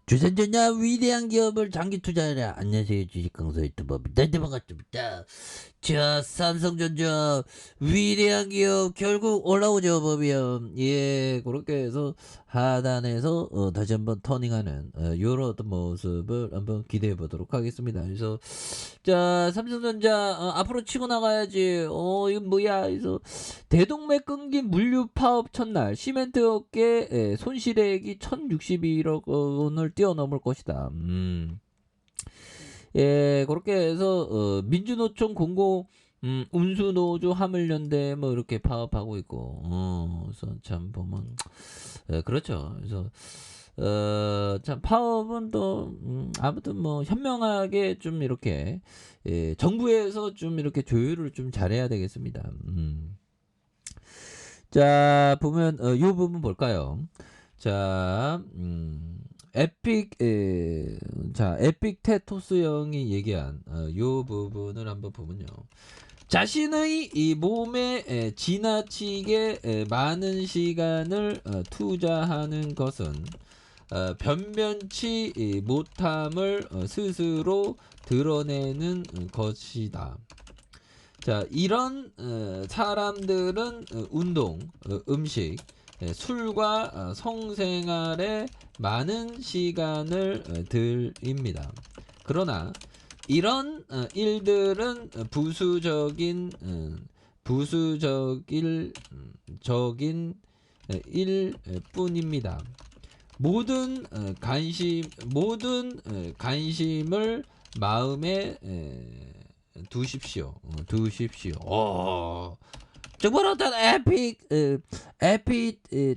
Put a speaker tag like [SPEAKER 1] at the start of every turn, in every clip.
[SPEAKER 1] 주선전자 위대한 기업을 장기 투자하라. 안녕하세요, 주식 강사 유튜버입니다. 네, 반갑습니다. 자, 삼성전자 위대한 기업 결국 올라오죠, 보면. 예, 그렇게 해서 하단에서 다시 한번 터닝하는 요런 어떤 모습을 한번 기대해 보도록 하겠습니다. 그래서 자, 삼성전자 앞으로 치고 나가야지. 이건 뭐야? 그래서 대동맥 끊긴 물류 파업 첫날 시멘트 업계 손실액이 1,061억 원을 뛰어넘을 것이다. 예, 그렇게 해서 민주노총 공공 운수노조 화물연대 뭐 이렇게 파업하고 있고, 그래서 참 보면 그렇죠. 그래서 참 파업은 또 아무튼 뭐 현명하게 좀 이렇게 정부에서 좀 이렇게 조율을 좀 잘해야 되겠습니다. 자, 보면 요 부분 볼까요? 자, 에픽 테토스 형이 얘기한 요 부분을 한번 보면요. 자신의 이 몸에 지나치게 많은 시간을 투자하는 것은 변변치 못함을 스스로 드러내는 것이다. 자, 이런 사람들은 운동, 음식, 술과 성생활에 많은 시간을 들입니다. 그러나 이런 일들은 부수적인 일뿐입니다. 모든 관심을 마음에 두십시오. 정말 어떤 에픽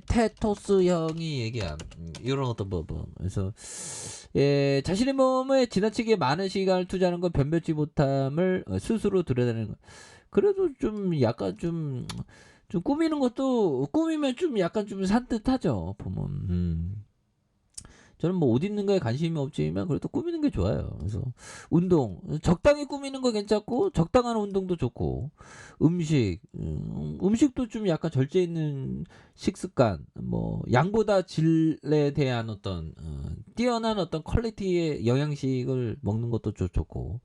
[SPEAKER 1] 테토스 형이 얘기한 이런 어떤 부분. 그래서 자신의 몸에 지나치게 많은 시간을 투자하는 건 변변치 못함을 스스로 드러내는 것. 그래도 좀 약간 좀 꾸미는 것도 꾸미면 좀 약간 좀 산뜻하죠. 보면. 저는 뭐 옷 입는 거에 관심이 없지만 그래도 꾸미는 게 좋아요. 그래서 운동 적당히 꾸미는 거 괜찮고 적당한 운동도 좋고 음식도 좀 약간 절제 있는 식습관 뭐 양보다 질에 대한 어떤 뛰어난 어떤 퀄리티의 영양식을 먹는 것도 좋고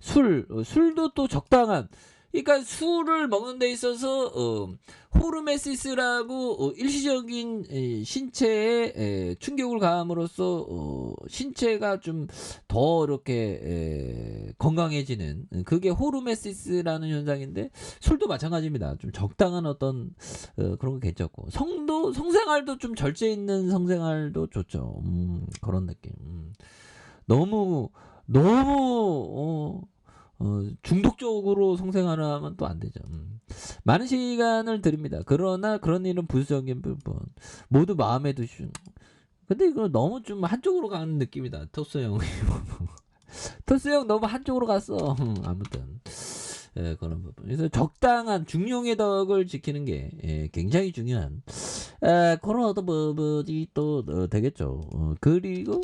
[SPEAKER 1] 술도 또 적당한 그러니까 술을 먹는 데 있어서 호르메시스라고 일시적인 신체에 충격을 가함으로써 신체가 좀 더 이렇게 건강해지는 그게 호르메시스라는 현상인데 술도 마찬가지입니다. 좀 적당한 어떤 그런 거 괜찮고 성생활도 좀 절제 있는 성생활도 좋죠. 그런 느낌. 너무 중독적으로 성생활을 하면 또 안 되죠. 많은 시간을 드립니다. 그러나 그런 일은 부수적인 부분. 모두 마음에 두시오. 근데 이거 너무 좀 한쪽으로 가는 느낌이다. 토스 형. 토스 형 너무 한쪽으로 갔어. 아무튼. 그런 부분. 그래서 적당한 중용의 덕을 지키는 게 굉장히 중요한 그런 어떤 부분이 또 되겠죠. 그리고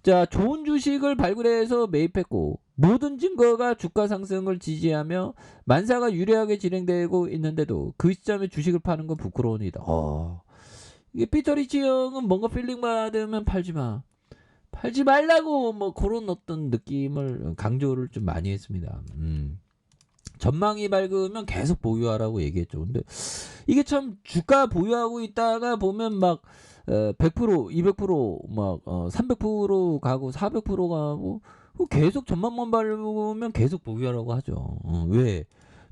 [SPEAKER 1] 자, 좋은 주식을 발굴해서 매입했고 모든 증거가 주가 상승을 지지하며 만사가 유리하게 진행되고 있는데도 그 시점에 주식을 파는 건 부끄러운 일이다. 이게 피터 리치 형은 뭔가 필링 받으면 팔지 마. 팔지 말라고 뭐 그런 어떤 느낌을 강조를 좀 많이 했습니다. 전망이 밝으면 계속 보유하라고 얘기했죠. 근데 이게 참 주가 보유하고 있다가 보면 막 100%, 200%막 300% 가고 400% 가고 계속 전망만 밟으면 계속 보유하라고 하죠. 왜?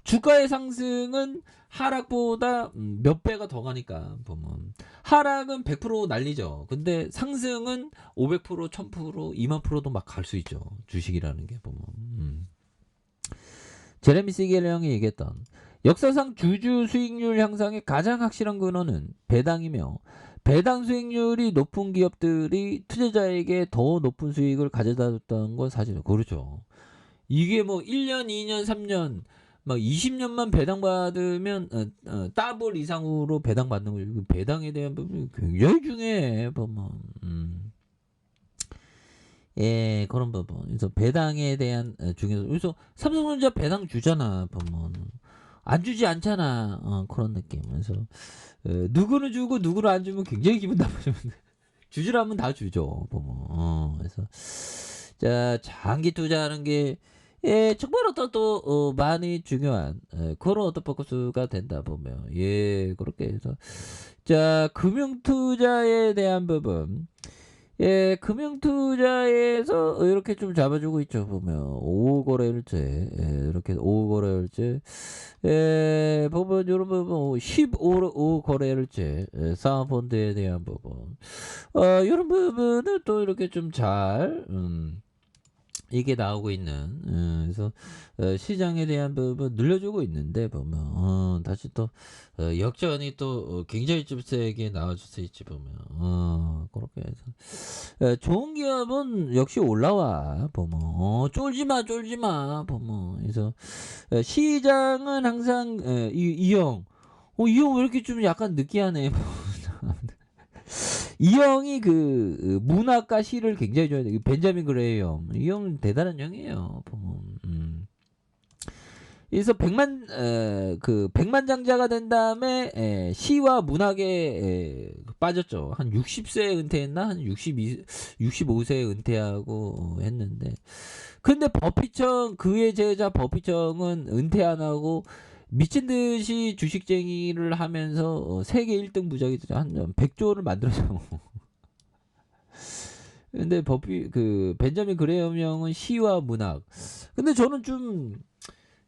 [SPEAKER 1] 주가의 상승은 하락보다 몇 배가 더 가니까 보면 하락은 100% 날리죠. 근데 상승은 500%, 1000%, 20000%도 막 갈 수 있죠. 주식이라는 게 보면. 제레미 시겔 형이 얘기했던 역사상 주주 수익률 향상의 가장 확실한 근원은 배당이며 배당 수익률이 높은 기업들이 투자자에게 더 높은 수익을 가져다 줬다는 건 사실이에요. 그렇죠. 이게 뭐 1년, 2년, 3년 막 20년만 배당받으면 더블 이상으로 배당받는 거죠. 배당에 대한 부분이 굉장히 중요해. 보면. 예, 그런 부분. 그래서 배당에 대한 중요성. 그래서 삼성전자 배당 주잖아, 보면. 안 주지 않잖아. 그런 느낌. 그래서 누구는 주고 누구는 안 주면 굉장히 기분 나쁘죠. 주주라면 다 주죠. 보면. 그래서 자 장기 투자하는 게 예 정말 어떤 또 많이 중요한 그런 어떤 포커스가 된다 보면 예 그렇게 해서 자 금융 투자에 대한 부분 예 금융 투자에서 이렇게 좀 잡아주고 있죠 보면 오후 거래일제 예 이렇게 오후 거래일제 예 보면 요런 부분 15 거래일제 예 사모펀드에 대한 부분 요런 부분을 또 이렇게 좀 잘 이게 나오고 있는 그래서 시장에 대한 부분 늘려주고 있는데 보면 다시 또 역전이 또 굉장히 좀 세게 나와줄 수 있지 보면 그렇게 해서 좋은 기업은 역시 올라와 보면 쫄지마 보면 그래서 시장은 항상 이형 이형 왜 이렇게 좀 약간 느끼하네 이 형이 그 문학과 시를 굉장히 좋아해요. 벤자민 그레이엄. 이 형은 대단한 형이에요. 보면. 그래서 백만장자가 된 다음에 시와 문학에 빠졌죠. 한 60세에 은퇴했나? 한 65세에 은퇴하고 했는데. 근데 버피청 그의 제자 버피청은 은퇴 안 하고 미친 듯이 주식쟁이를 하면서 세계 1등 부자가 한 100조를 만들어서 근데 벤자민 그레이엄 형은 시와 문학. 근데 저는 좀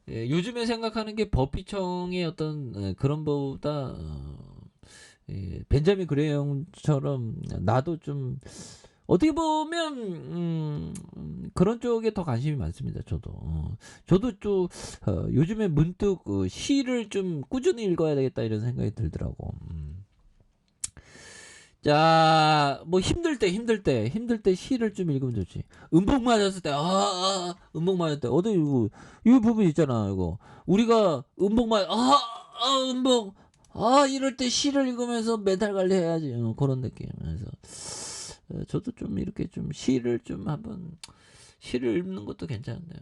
[SPEAKER 1] 요즘에 생각하는 게 버피청의 어떤 그런 거보다 벤자민 그레이엄처럼 나도 좀 어떻게 보면 그런 쪽에 더 관심이 많습니다. 저도 좀 요즘에 문득 시를 좀 꾸준히 읽어야 되겠다 이런 생각이 들더라고. 자, 뭐 힘들 때 시를 좀 읽으면 좋지. 음복 맞았을 때, 음복 맞을 때, 어디 이거 부분 있잖아, 이거. 우리가 음복, 이럴 때 시를 읽으면서 멘탈 관리해야지. 그런 느낌. 그래서 저도 좀 이렇게 좀 시를 좀 한번 시를 읽는 것도 괜찮은데.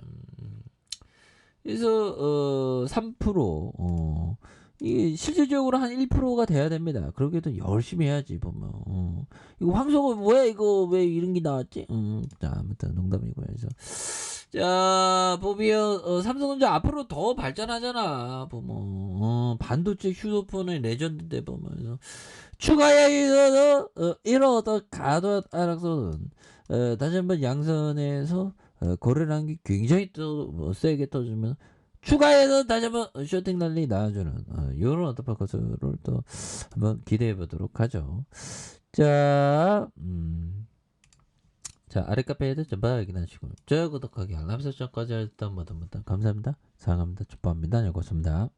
[SPEAKER 1] 그래서 3% 이 실질적으로 한 1%가 돼야 됩니다. 그러게도 열심히 해야지 보면. 이거 황소가 뭐야 이거 왜 이런 게 나왔지? 자 아무튼 농담이고요. 그래서 자 보면 삼성전자 앞으로 더 발전하잖아. 보면 반도체 휴대폰의 레전드인데 보면 그래서 추가에 있어서 이런 어떤 가도 하락선은 다시 한번 양선에서 거래를 한 게 굉장히 또 세게 떠주면 추가해서 다시 한번 쇼팅 랠리 나와주는 이런 어떤 포커스를 또 한번 기대해 보도록 하죠. 자, 자 아래 카페에도 좀 확인하시고 좋아요 구독하기 알람 설정까지 했던 모든 분들 감사합니다. 사랑합니다. 축복합니다. 고맙습니다.